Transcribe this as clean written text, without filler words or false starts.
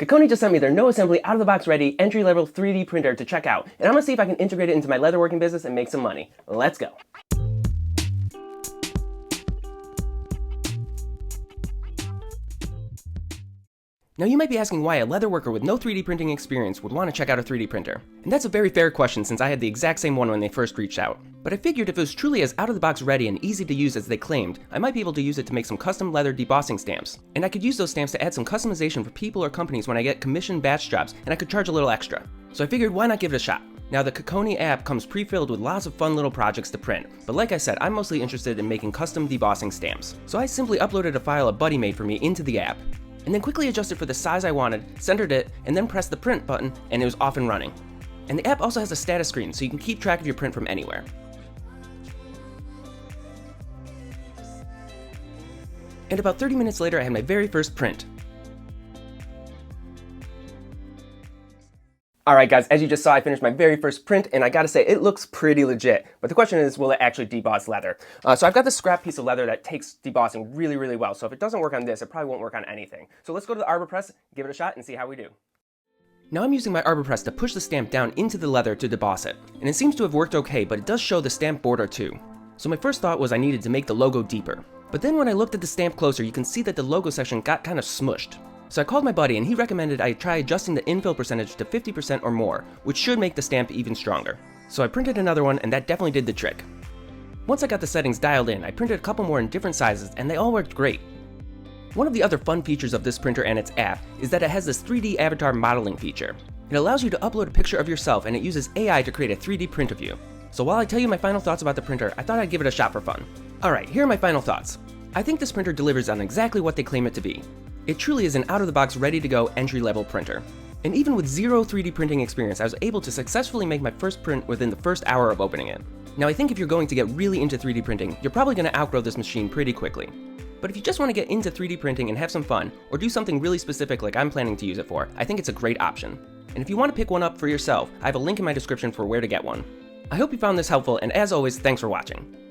Kokoni just sent me their no assembly, out of the box ready, entry-level 3D printer to check out, and I'm gonna see if I can integrate it into my leatherworking business and make some money. Let's go. Now you might be asking why a leatherworker with no 3D printing experience would want to check out a 3D printer. And that's a very fair question since I had the exact same one when they first reached out. But I figured if it was truly as out-of-the-box ready and easy to use as they claimed, I might be able to use it to make some custom leather debossing stamps. And I could use those stamps to add some customization for people or companies when I get commissioned batch jobs, and I could charge a little extra. So I figured why not give it a shot. Now the Kokoni app comes pre-filled with lots of fun little projects to print, but like I said, I'm mostly interested in making custom debossing stamps. So I simply uploaded a file a buddy made for me into the app, and then quickly adjusted for the size I wanted, centered it, and then pressed the print button, and it was off and running. And the app also has a status screen, so you can keep track of your print from anywhere. And about 30 minutes later, I had my very first print. Alright guys, as you just saw, I finished my very first print, and I gotta say, it looks pretty legit. But the question is, will it actually deboss leather? So I've got this scrap piece of leather that takes debossing really, really well. So if it doesn't work on this, it probably won't work on anything. So let's go to the arbor press, give it a shot, and see how we do. Now I'm using my arbor press to push the stamp down into the leather to deboss it. And it seems to have worked okay, but it does show the stamp border too. So my first thought was I needed to make the logo deeper. But then when I looked at the stamp closer, you can see that the logo section got kind of smushed. So I called my buddy and he recommended I try adjusting the infill percentage to 50% or more, which should make the stamp even stronger. So I printed another one and that definitely did the trick. Once I got the settings dialed in, I printed a couple more in different sizes and they all worked great. One of the other fun features of this printer and its app is that it has this 3D avatar modeling feature. It allows you to upload a picture of yourself and it uses AI to create a 3D print of you. So while I tell you my final thoughts about the printer, I thought I'd give it a shot for fun. Alright, here are my final thoughts. I think this printer delivers on exactly what they claim it to be. It truly is an out-of-the-box, ready-to-go, entry-level printer. And even with zero 3D printing experience, I was able to successfully make my first print within the first hour of opening it. Now I think if you're going to get really into 3D printing, you're probably going to outgrow this machine pretty quickly. But if you just want to get into 3D printing and have some fun, or do something really specific like I'm planning to use it for, I think it's a great option. And if you want to pick one up for yourself, I have a link in my description for where to get one. I hope you found this helpful, and as always, thanks for watching.